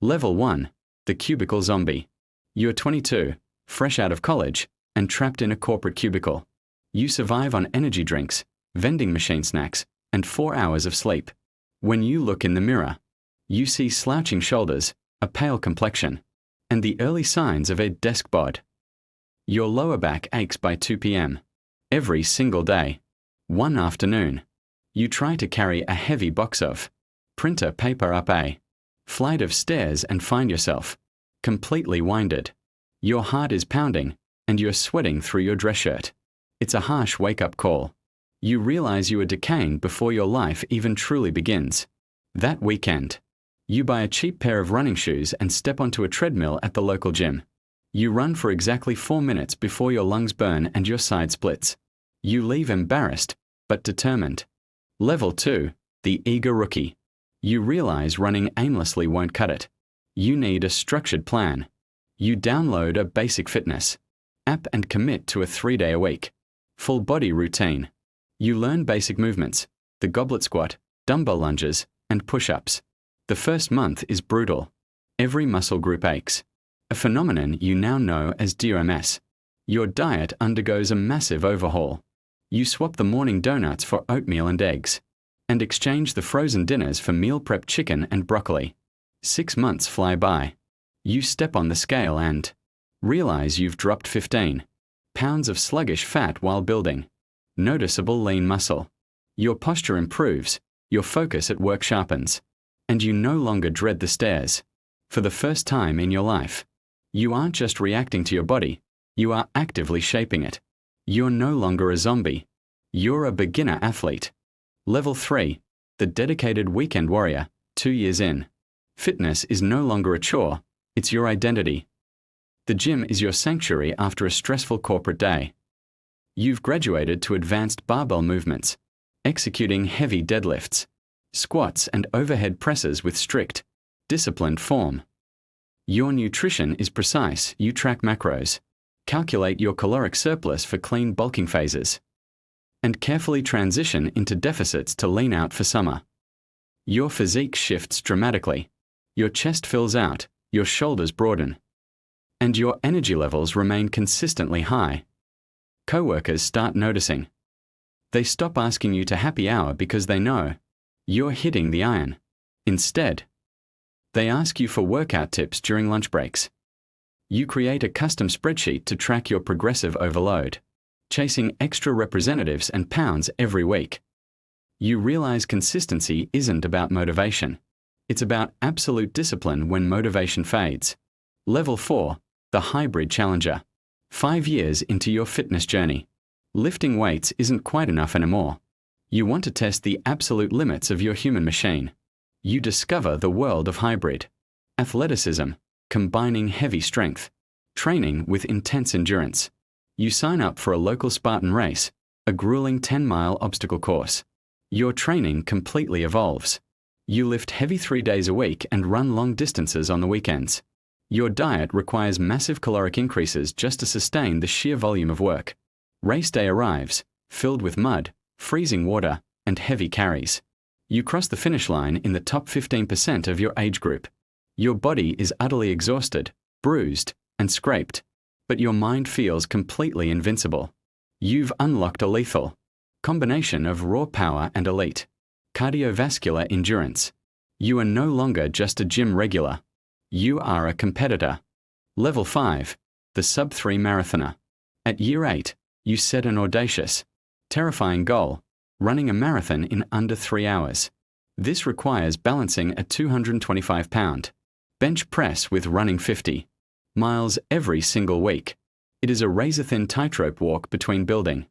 Level 1. The Cubicle Zombie. You're 22, fresh out of college, and trapped in a corporate cubicle. You survive on energy drinks, vending machine snacks, and 4 hours of sleep. When you look in the mirror, you see slouching shoulders, a pale complexion, and the early signs of a desk bod. Your lower back aches by 2 p.m. every single day. One afternoon, you try to carry a heavy box of printer paper up a flight of stairs and find yourself completely winded. Your heart is pounding, and you're sweating through your dress shirt. It's a harsh wake-up call. You realize you are decaying before your life even truly begins. That weekend, you buy a cheap pair of running shoes and step onto a treadmill at the local gym. You run for exactly 4 minutes before your lungs burn and your side splits. You leave embarrassed, but determined. Level 2. The Eager Rookie. You realize running aimlessly won't cut it. You need a structured plan. You download a basic fitness app and commit to a 3-day-a-week full body routine. You learn basic movements, the goblet squat, dumbbell lunges, and push-ups. The first month is brutal. Every muscle group aches. A phenomenon you now know as DMS. Your diet undergoes a massive overhaul. You swap the morning donuts for oatmeal and eggs, and exchange the frozen dinners for meal prep chicken and broccoli. 6 months fly by. You step on the scale and realize you've dropped 15 pounds of sluggish fat while building noticeable lean muscle. Your posture improves, your focus at work sharpens, and you no longer dread the stairs. For the first time in your life, you aren't just reacting to your body, you are actively shaping it. You're no longer a zombie. You're a beginner athlete. Level 3. The Dedicated Weekend Warrior, 2 years in. Fitness is no longer a chore, it's your identity. The gym is your sanctuary after a stressful corporate day. You've graduated to advanced barbell movements, executing heavy deadlifts, squats and overhead presses with strict, disciplined form. Your nutrition is precise, you track macros, calculate your caloric surplus for clean bulking phases, and carefully transition into deficits to lean out for summer. Your physique shifts dramatically. Your chest fills out, your shoulders broaden, and your energy levels remain consistently high. Coworkers start noticing. They stop asking you to happy hour because they know you're hitting the iron. Instead, they ask you for workout tips during lunch breaks. You create a custom spreadsheet to track your progressive overload, chasing extra representatives and pounds every week. You realize consistency isn't about motivation. It's about absolute discipline when motivation fades. Level 4. The Hybrid Challenger. 5 years into your fitness journey. Lifting weights isn't quite enough anymore. You want to test the absolute limits of your human machine. You discover the world of hybrid athleticism, combining heavy strength training with intense endurance. You sign up for a local Spartan race, a grueling 10-mile obstacle course. Your training completely evolves. You lift heavy 3 days a week and run long distances on the weekends. Your diet requires massive caloric increases just to sustain the sheer volume of work. Race day arrives, filled with mud, freezing water, and heavy carries. You cross the finish line in the top 15% of your age group. Your body is utterly exhausted, bruised, and scraped, but your mind feels completely invincible. You've unlocked a lethal combination of raw power and elite cardiovascular endurance. You are no longer just a gym regular. You are a competitor. Level 5. The Sub-3 Marathoner. At year 8, you set an audacious, terrifying goal, running a marathon in under 3 hours. This requires balancing a 225-pound bench press with running 50 miles every single week. It is a razor-thin tightrope walk between building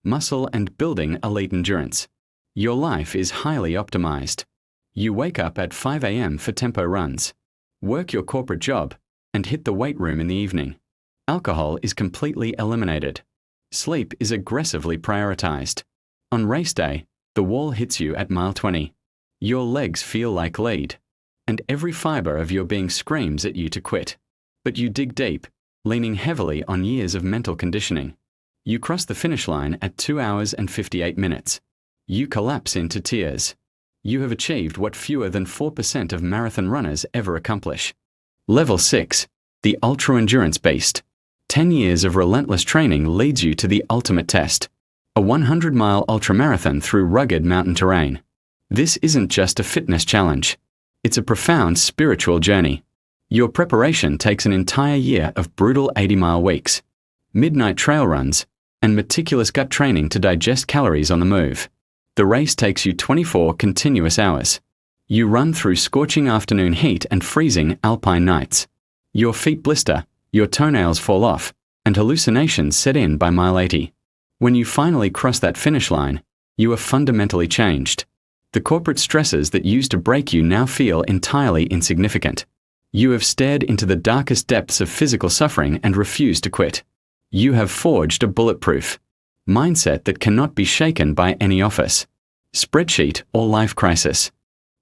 muscle and building elite endurance. Your life is highly optimized. You wake up at 5 a.m. for tempo runs, work your corporate job, and hit the weight room in the evening. Alcohol is completely eliminated. Sleep is aggressively prioritized. On race day, the wall hits you at mile 20. Your legs feel like lead, and every fiber of your being screams at you to quit. But you dig deep, leaning heavily on years of mental conditioning. You cross the finish line at 2 hours and 58 minutes. You collapse into tears. You have achieved what fewer than 4% of marathon runners ever accomplish. Level 6. The Ultra Endurance Beast. 10 years of relentless training leads you to the ultimate test. A 100-mile ultramarathon through rugged mountain terrain. This isn't just a fitness challenge. It's a profound spiritual journey. Your preparation takes an entire year of brutal 80-mile weeks, midnight trail runs, and meticulous gut training to digest calories on the move. The race takes you 24 continuous hours. You run through scorching afternoon heat and freezing alpine nights. Your feet blister, your toenails fall off, and hallucinations set in by mile 80. When you finally cross that finish line, you are fundamentally changed. The corporate stresses that used to break you now feel entirely insignificant. You have stared into the darkest depths of physical suffering and refused to quit. You have forged a bulletproof mindset that cannot be shaken by any office, spreadsheet, or life crisis.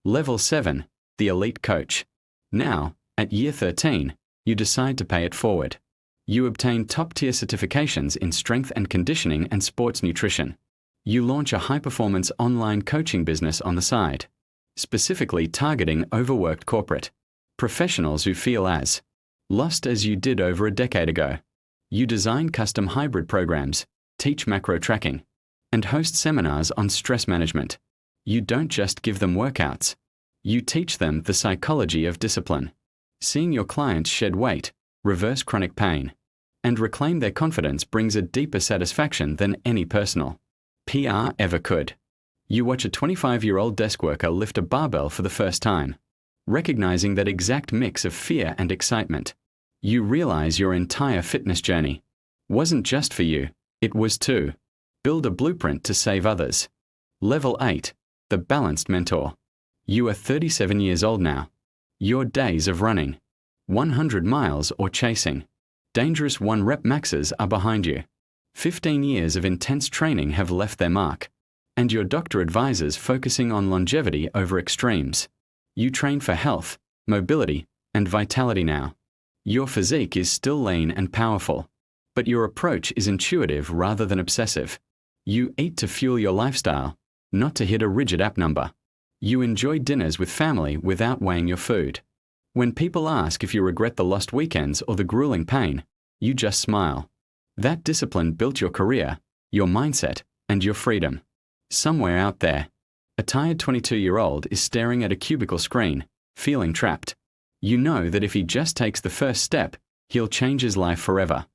Level 7. The Elite Coach. Now, at year 13, you decide to pay it forward. You obtain top-tier certifications in strength and conditioning and sports nutrition. You launch a high-performance online coaching business on the side, specifically targeting overworked corporate professionals who feel as lost as you did over a decade ago. You design custom hybrid programs, teach macro tracking, and host seminars on stress management. You don't just give them workouts. You teach them the psychology of discipline. Seeing your clients shed weight, reverse chronic pain, and reclaim their confidence brings a deeper satisfaction than any personal PR ever could. You watch a 25-year-old desk worker lift a barbell for the first time, recognizing that exact mix of fear and excitement. You realize your entire fitness journey wasn't just for you, it was to build a blueprint to save others. Level 8. The Balanced Mentor. You are 37 years old now. Your days of running 100 miles or chasing dangerous 1-rep maxes are behind you. 15 years of intense training have left their mark, and your doctor advises focusing on longevity over extremes. You train for health, mobility, and vitality now. Your physique is still lean and powerful, but your approach is intuitive rather than obsessive. You eat to fuel your lifestyle, not to hit a rigid app number. You enjoy dinners with family without weighing your food. When people ask if you regret the lost weekends or the grueling pain, you just smile. That discipline built your career, your mindset, and your freedom. Somewhere out there, a tired 22-year-old is staring at a cubicle screen, feeling trapped. You know that if he just takes the first step, he'll change his life forever.